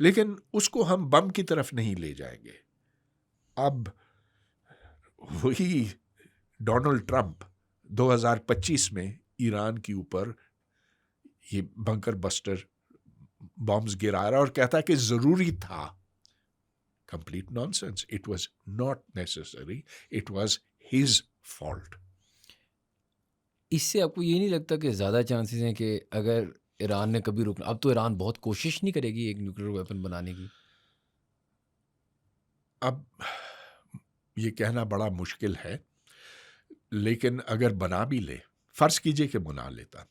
لیکن اس کو ہم بم کی طرف نہیں لے جائیں گے. اب وہی ڈونلڈ ٹرمپ 2025 میں ایران کے اوپر یہ بنکر بسٹر بمز گرا رہا اور کہتا ہے کہ ضروری تھا complete nonsense. It was not necessary. It was his fault. اس سے آپ کو یہ نہیں لگتا کہ زیادہ چانسز ہیں کہ اگر ایران نے کبھی روکنا، اب تو ایران بہت کوشش نہیں کرے گی ایک نیوکلیر ویپن بنانے کی؟ اب یہ کہنا بڑا مشکل ہے، لیکن اگر بنا بھی لے، فرض کیجئے کہ بنا لیتا،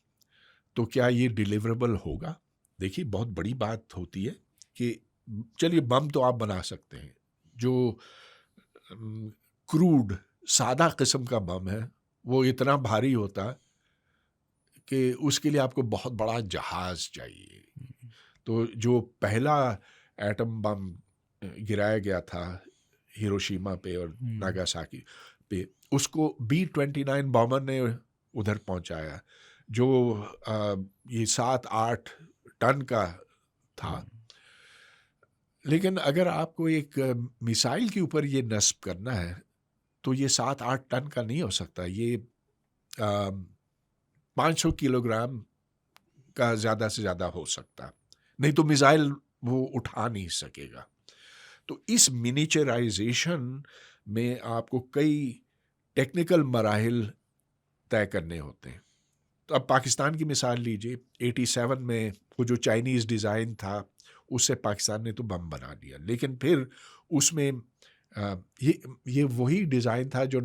تو کیا یہ ڈیلیوریبل ہوگا؟ دیکھیے بہت بڑی بات ہوتی ہے کہ چلیے بم تو آپ بنا سکتے ہیں، جو کروڈ سادہ قسم کا بم ہے وہ اتنا بھاری ہوتا کہ اس کے لیے آپ کو بہت بڑا جہاز چاہیے. تو جو پہلا ایٹم بم گرایا گیا تھا ہیروشیما پہ اور ناگاساکی پہ، اس کو B-29 بامر نے ادھر پہنچایا، جو یہ 7-8 ٹن کا تھا. لیکن اگر آپ کو ایک میسائل کے اوپر یہ نصب کرنا ہے تو یہ 7-8 ٹن کا نہیں ہو سکتا، یہ 500 کلو گرام کا زیادہ سے زیادہ ہو سکتا، نہیں تو میزائل وہ اٹھا نہیں سکے گا. تو اس منیچرائزیشن میں آپ کو کئی ٹیکنیکل مراحل طے کرنے ہوتے ہیں. تو اب پاکستان کی مثال لیجئے، 87 میں وہ جو چائنیز ڈیزائن تھا اس سے پاکستان نے تو بم بنا دیا، لیکن پھر اس میں یہ وہی ڈیزائن تھا جو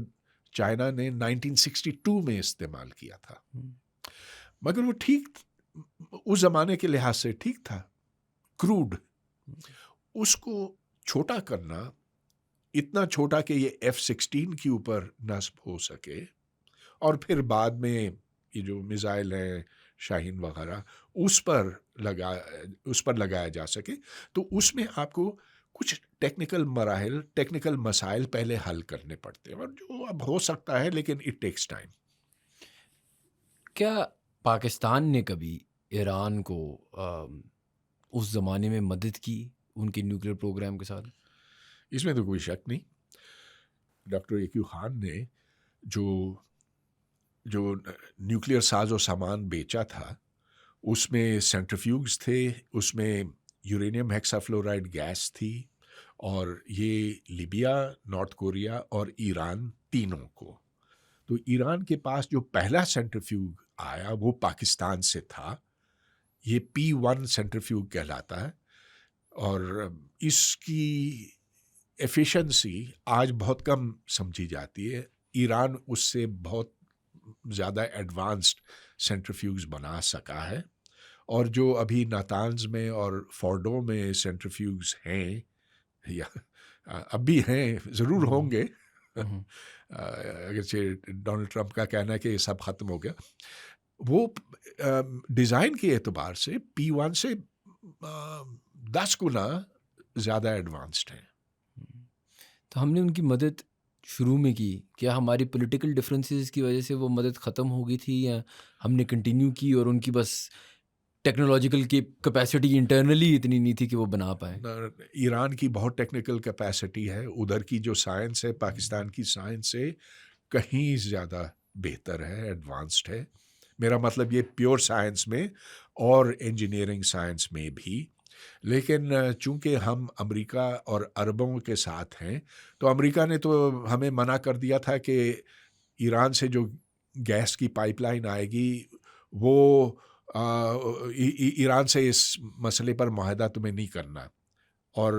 چائنا نے 1962 میں استعمال کیا تھا، مگر وہ ٹھیک اس زمانے کے لحاظ سے ٹھیک تھا، کروڈ. اس کو چھوٹا کرنا، اتنا چھوٹا کہ یہ F-16 کے اوپر نصب ہو سکے، اور پھر بعد میں یہ جو میزائل ہیں شاہین وغیرہ اس پر لگایا جا سکے. تو اس میں آپ کو کچھ ٹیکنیکل مراحل، ٹیکنیکل مسائل پہلے حل کرنے پڑتے ہیں، اور جو اب ہو سکتا ہے لیکن اٹ ٹیکس ٹائم. کیا پاکستان نے کبھی ایران کو اس زمانے میں مدد کی ان کے نیوکلیر پروگرام کے ساتھ؟ اس میں تو کوئی شک نہیں. ڈاکٹر ایکیو خان نے جو نیوکلیر ساز و سامان بیچا تھا اس میں سینٹریفیوگز تھے، اس میں یورینیم ہیکسا فلورائڈ گیس تھی، اور یہ لیبیا، نارتھ کوریا اور ایران تینوں کو. تو ایران کے پاس جو پہلا سینٹریفیوگ آیا وہ پاکستان سے تھا، یہ P1 سینٹریفیوگ کہلاتا ہے، اور اس کی ایفیشنسی آج بہت کم سمجھی جاتی ہے. ایران اس سے بہت زیادہ ایڈوانسڈ سینٹریفیوگز بنا سکا ہے، اور جو ابھی ناتانز میں اور فورڈو میں سینٹریفیوگز ہیں یا اب بھی ہیں، ضرور ہوں گے، اگرچہ ڈونلڈ ٹرمپ کا کہنا ہے کہ یہ سب ختم ہو گیا، وہ ڈیزائن کے اعتبار سے P1 سے 10 گنا زیادہ ایڈوانسڈ ہیں. تو ہم نے ان کی مدد شروع میں کی، کیا ہماری پولیٹیکل ڈفرینسز کی وجہ سے وہ مدد ختم ہو گئی تھی، یا ہم نے کنٹینیو کی اور ان کی بس ٹیکنالوجیکل کی کیپیسٹی انٹرنلی اتنی نہیں تھی کہ وہ بنا پائیں؟ ایران کی بہت ٹیکنیکل کیپیسٹی ہے، ادھر کی جو سائنس ہے پاکستان کی سائنس سے کہیں زیادہ بہتر ہے، ایڈوانسڈ ہے. میرا مطلب یہ پیور سائنس میں اور انجینئرنگ سائنس میں بھی. لیکن چونکہ ہم امریکہ اور عربوں کے ساتھ ہیں، تو امریکہ نے تو ہمیں منع کر دیا تھا کہ ایران سے جو گیس کی پائپ لائن آئے گی وہ ایران سے اس مسئلے پر معاہدہ تمہیں نہیں کرنا. اور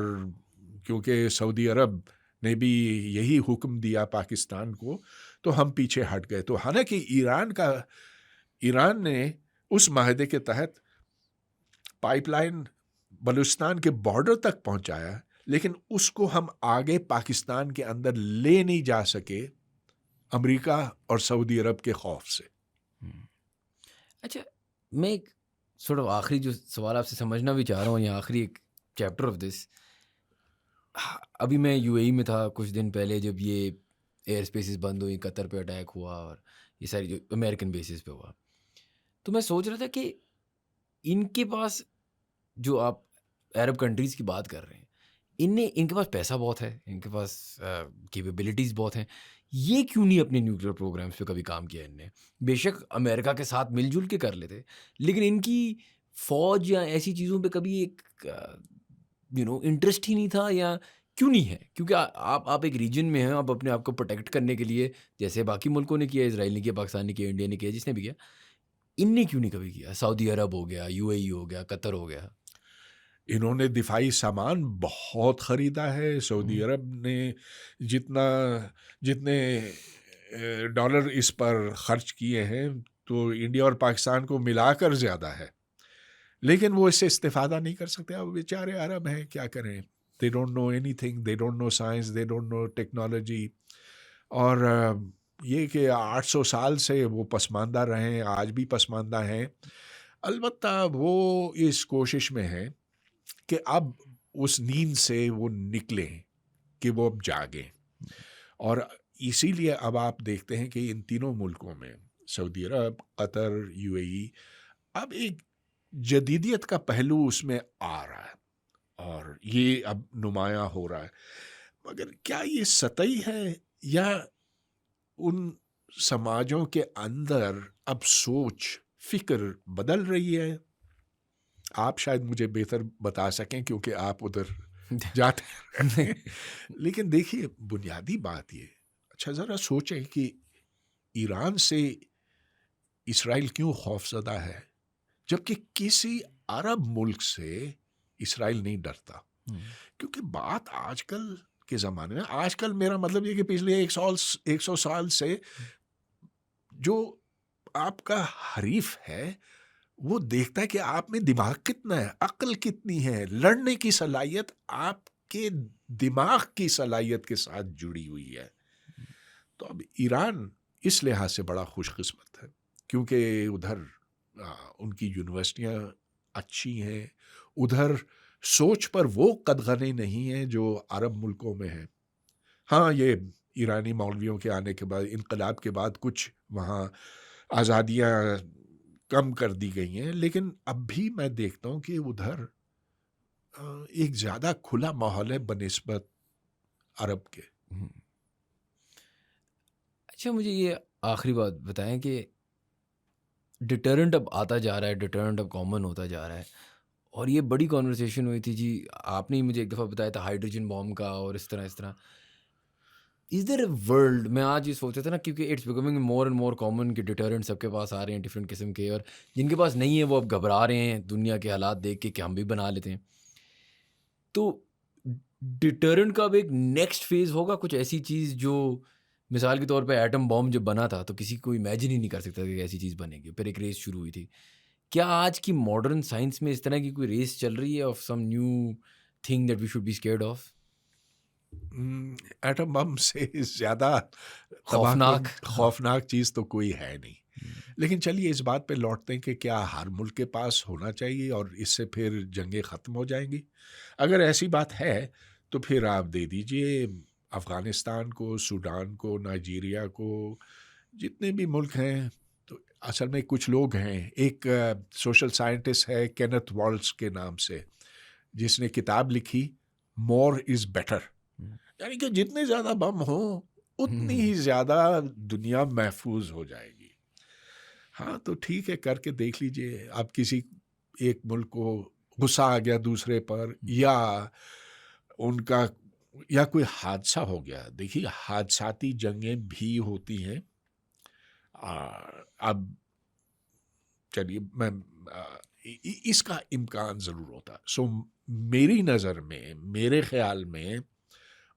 کیونکہ سعودی عرب نے بھی یہی حکم دیا پاکستان کو، تو ہم پیچھے ہٹ گئے. تو حالانکہ ایران نے اس معاہدے کے تحت پائپ لائن بلوچستان کے بارڈر تک پہنچایا، لیکن اس کو ہم آگے پاکستان کے اندر لے نہیں جا سکے امریکہ اور سعودی عرب کے خوف سے. اچھا، میں ایک آخری جو سوال آپ سے سمجھنا بھی چاہ رہا ہوں، یا آخری ایک چیپٹر آف دس. ابھی میں UAE میں تھا کچھ دن پہلے، جب یہ ایئر اسپیسز بند ہوئی، قطر پہ اٹیک ہوا اور یہ ساری جو امریکن بیسز پہ ہوا، تو میں سوچ رہا تھا کہ ان کے پاس، جو آپ عرب کنٹریز کی بات کر رہے ہیں، ان کے پاس پیسہ بہت ہے، ان کے پاس کیپیبلٹیز بہت ہیں، یہ کیوں نہیں اپنے نیوکلیر پروگرامز پہ کبھی کام کیا ان نے؟ بے شک امریکہ کے ساتھ مل جل کے کر لیتے، لیکن ان کی فوج یا ایسی چیزوں پہ کبھی ایک انٹرسٹ ہی نہیں تھا، یا کیوں نہیں ہے؟ کیونکہ آپ ایک ریجن میں ہیں, آپ اپنے آپ کو پروٹیکٹ کرنے کے لیے, جیسے باقی ملکوں نے کیا, اسرائیل نے کیا, پاکستان نے کیا, انڈیا نے کیا, جس نے بھی کیا, ان نے کیوں نہیں کبھی کیا؟ سعودی عرب ہو گیا, UAE ہو گیا, قطر ہو گیا. انہوں نے دفاعی سامان بہت خریدا ہے. سعودی عرب نے جتنے ڈالر اس پر خرچ کیے ہیں تو انڈیا اور پاکستان کو ملا کر زیادہ ہے, لیکن وہ اس سے استفادہ نہیں کر سکتے. اب بیچارے عرب ہیں, کیا کریں؟ they don't know anything, they don't know science, they don't know technology. اور یہ کہ 800 سال سے وہ پسماندہ رہے ہیں, آج بھی پسماندہ ہیں. البتہ وہ اس کوشش میں ہیں کہ اب اس نیند سے وہ نکلیں, کہ وہ اب جاگیں. اور اسی لیے اب آپ دیکھتے ہیں کہ ان تینوں ملکوں میں, سعودی عرب, قطر, UAE, اب ایک جدیدیت کا پہلو اس میں آ رہا ہے اور یہ اب نمایاں ہو رہا ہے. مگر کیا یہ سطحی ہے یا ان سماجوں کے اندر اب سوچ فکر بدل رہی ہے؟ آپ شاید مجھے بہتر بتا سکیں کیونکہ آپ ادھر جاتے ہیں. لیکن دیکھیے, بنیادی بات یہ, اچھا ذرا سوچیں کہ ایران سے اسرائیل کیوں خوفزدہ ہے جبکہ کسی عرب ملک سے اسرائیل نہیں ڈرتا؟ کیونکہ بات آج کل کے زمانے میں, آج کل میرا مطلب یہ کہ پچھلے 100 سال سے جو آپ کا حریف ہے وہ دیکھتا ہے کہ آپ میں دماغ کتنا ہے, عقل کتنی ہے, لڑنے کی صلاحیت آپ کے دماغ کی صلاحیت کے ساتھ جڑی ہوئی ہے. تو اب ایران اس لحاظ سے بڑا خوش قسمت ہے کیونکہ ادھر ان کی یونیورسٹیاں اچھی ہیں, ادھر سوچ پر وہ قدغنیں نہیں ہیں جو عرب ملکوں میں ہیں. ہاں, یہ ایرانی مولویوں کے آنے کے بعد, انقلاب کے بعد کچھ وہاں آزادیاں کم کر دی گئی ہیں, لیکن اب بھی میں دیکھتا ہوں کہ ادھر ایک زیادہ کھلا ماحول ہے بنسبت عرب کے. اچھا, مجھے یہ آخری بات بتائیں کہ ڈٹرنٹ اب آتا جا رہا ہے, ڈٹرنٹ اب کامن ہوتا جا رہا ہے, اور یہ بڑی کانورسیشن ہوئی تھی جی, آپ نے ہی مجھے ایک دفعہ بتایا تھا ہائیڈروجن بام کا, اور اس طرح. از دیر اے ورلڈ, میں آج یہ سوچتا تھا نا, کیونکہ it's becoming more and more common کہ ڈٹرنٹ سب کے پاس آ رہے ہیں ڈفرینٹ قسم کے, اور جن کے پاس نہیں ہے وہ اب گھبرا رہے ہیں دنیا کے حالات دیکھ کے کہ ہم بھی بنا لیتے ہیں. تو ڈٹرنٹ کا اب ایک نیکسٹ فیز ہوگا, کچھ ایسی چیز جو مثال کے طور پہ ایٹم بام جب بنا تھا تو کسی کو امیجن ہی نہیں کر سکتا کہ ایسی چیز بنے گی, پھر ایک ریس شروع ہوئی تھی. کیا آج کی ماڈرن سائنس میں اس طرح کی کوئی ریس چل رہی ہے of some new thing that we should be scared of? Atom bomb سے زیادہ خوفناک چیز تو کوئی ہے نہیں. لیکن چلیے اس بات پہ لوٹتے ہیں کہ کیا ہر ملک کے پاس ہونا چاہیے اور اس سے پھر جنگیں ختم ہو جائیں گی؟ اگر ایسی بات ہے تو پھر آپ دے دیجئے افغانستان کو, سوڈان کو, نائجیریا کو, جتنے بھی ملک ہیں. تو اصل میں کچھ لوگ ہیں, ایک سوشل سائنٹسٹ ہے کینتھ والٹز کے نام سے, جس نے کتاب لکھی مور از بیٹر, یعنی کہ جتنے زیادہ بم ہوں اتنی ہی زیادہ دنیا محفوظ ہو جائے گی. ہاں تو ٹھیک ہے, کر کے دیکھ لیجئے. اب کسی ایک ملک کو غصہ آ گیا دوسرے پر, یا ان کا یا کوئی حادثہ ہو گیا, دیکھیے حادثاتی جنگیں بھی ہوتی ہیں. اب چلیے میں اس کا امکان ضرور ہوتا. سو میری نظر میں, میرے خیال میں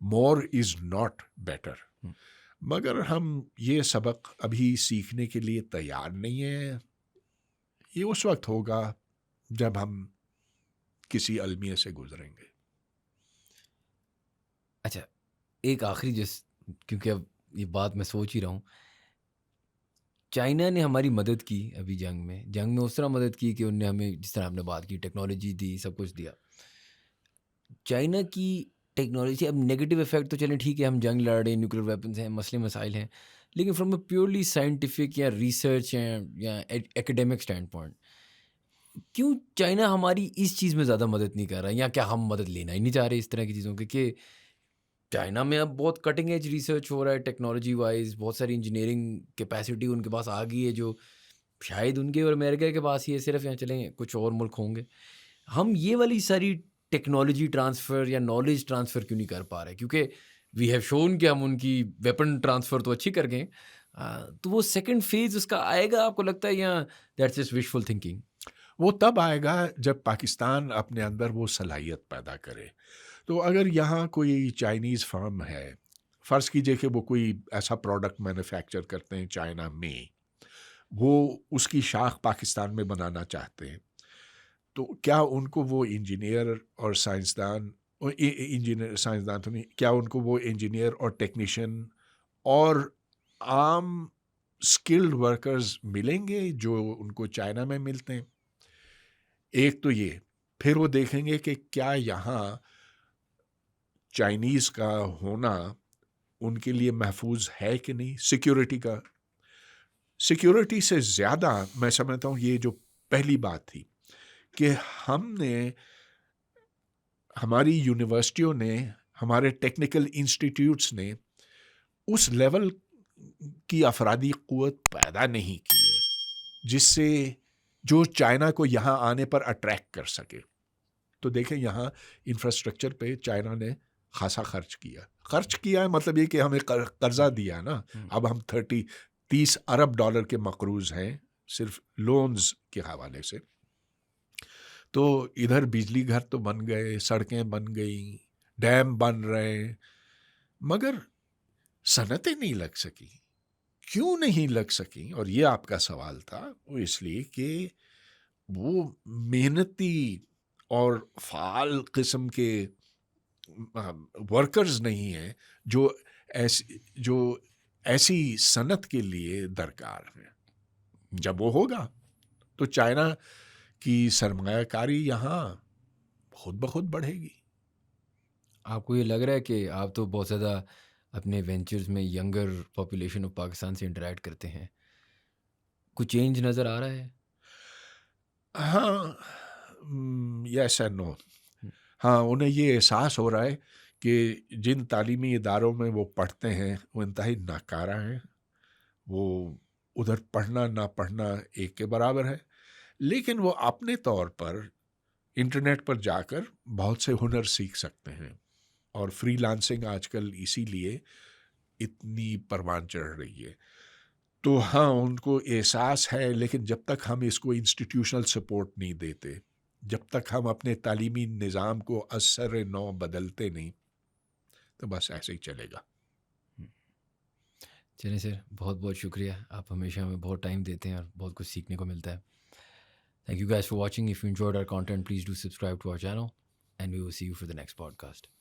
مور از ناٹ بیٹر. مگر ہم یہ سبق ابھی سیکھنے کے لیے تیار نہیں ہیں. یہ اس وقت ہوگا جب ہم کسی المیہ سے گزریں گے. اچھا, ایک آخری کیونکہ اب یہ بات میں سوچ ہی رہا ہوں, چائنا نے ہماری مدد کی ابھی جنگ میں اس طرح مدد کی کہ انہوں نے ہمیں, جس طرح آپ نے بات کی, ٹیکنالوجی دی, سب کچھ دیا. چائنا کی ٹیکنالوجی, اب نیگیٹو افیکٹ تو چلیں ٹھیک ہے, ہم جنگ لڑ رہے ہیں, نیوکلیر ویپنز ہیں, مسئلے مسائل ہیں, لیکن فرام اے پیورلی سائنٹیفک یا ریسرچ یا ایکیڈیمک اسٹینڈ پوائنٹ, کیوں چائنا ہماری اس چیز میں زیادہ مدد نہیں کر رہا ہے, یا کیا ہم مدد لینا ہی نہیں چاہ رہے اس طرح کی چیزوں کے؟ کہ چائنا میں اب بہت کٹنگ ایج ریسرچ ہو رہا ہے ٹیکنالوجی وائز, بہت ساری انجینئرنگ کیپیسٹی ان کے پاس آ گئی ہے جو شاید ان کے اور امریکہ کے پاس ہی ہے صرف, یا چلیں کچھ اور ملک ہوں گے. ہم یہ والی ساری ٹیکنالوجی ٹرانسفر یا نالج ٹرانسفر کیوں نہیں کر پا رہے؟ کیونکہ وی ہیو شون کہ ہم ان کی ویپن ٹرانسفر تو اچھی کر گئے، تو وہ سیکنڈ فیز اس کا آئے گا آپ کو لگتا ہے، یا دیٹس جسٹ وشفل تھنکنگ؟ وہ تب آئے گا جب پاکستان اپنے اندر وہ صلاحیت پیدا کرے. تو اگر یہاں کوئی چائنیز فرم ہے، فرض کیجئے کہ وہ کوئی ایسا پروڈکٹ مینوفیکچر کرتے ہیں چائنا میں، وہ اس کی شاخ پاکستان میں بنانا چاہتے ہیں، تو کیا ان کو وہ انجینئر اور سائنسدان تو نہیں، کیا ان کو وہ انجینئر اور ٹیکنیشین اور عام اسکلڈ ورکرز ملیں گے جو ان کو چائنا میں ملتے ہیں؟ ایک تو یہ. پھر وہ دیکھیں گے کہ کیا یہاں چائنیز کا ہونا ان کے لیے محفوظ ہے کہ نہیں. سیکیورٹی سے زیادہ میں سمجھتا ہوں یہ جو پہلی بات تھی کہ ہماری یونیورسٹیوں نے، ہمارے ٹیکنیکل انسٹیٹیوٹس نے اس لیول کی افرادی قوت پیدا نہیں کی ہے جس سے جو چائنا کو یہاں آنے پر اٹریکٹ کر سکے. تو دیکھیں یہاں انفراسٹرکچر پہ چائنا نے خاصا خرچ کیا ہے، مطلب یہ کہ ہمیں قرضہ دیا نا. اب ہم 30 ارب ڈالر کے مقروض ہیں صرف لونز کے حوالے سے. تو ادھر بجلی گھر تو بن گئے، سڑکیں بن گئیں، ڈیم بن رہے، مگر صنعتیں نہیں لگ سکی. کیوں نہیں لگ سکیں؟ اور یہ آپ کا سوال تھا. وہ اس لیے کہ وہ محنتی اور فعال قسم کے ورکرز نہیں ہیں جو ایسی صنعت کے لیے درکار ہیں. جب وہ ہوگا تو چائنا کی سرمایہ کاری یہاں خود بخود بڑھے گی. آپ کو یہ لگ رہا ہے کہ آپ تو بہت زیادہ اپنے وینچرز میں ینگر پاپولیشن آف پاکستان سے انٹریکٹ کرتے ہیں، کوئی چینج نظر آ رہا ہے؟ ہاں، یس اینڈ نو. ہاں، انہیں یہ احساس ہو رہا ہے کہ جن تعلیمی اداروں میں وہ پڑھتے ہیں وہ انتہائی ناکارہ ہیں. وہ ادھر پڑھنا نہ پڑھنا ایک کے برابر ہے، لیکن وہ اپنے طور پر انٹرنیٹ پر جا کر بہت سے ہنر سیکھ سکتے ہیں. اور فری لانسنگ آج کل اسی لیے اتنی پروان چڑھ رہی ہے. تو ہاں، ان کو احساس ہے، لیکن جب تک ہم اس کو انسٹیٹیوشنل سپورٹ نہیں دیتے، جب تک ہم اپنے تعلیمی نظام کو از سر نو بدلتے نہیں، تو بس ایسے ہی چلے گا. چلیں سر، بہت بہت شکریہ. آپ ہمیشہ ہمیں بہت ٹائم دیتے ہیں اور بہت کچھ سیکھنے کو ملتا ہے. Thank you guys for watching. If you enjoyed our content, please do subscribe to our channel and we will see you for the next podcast.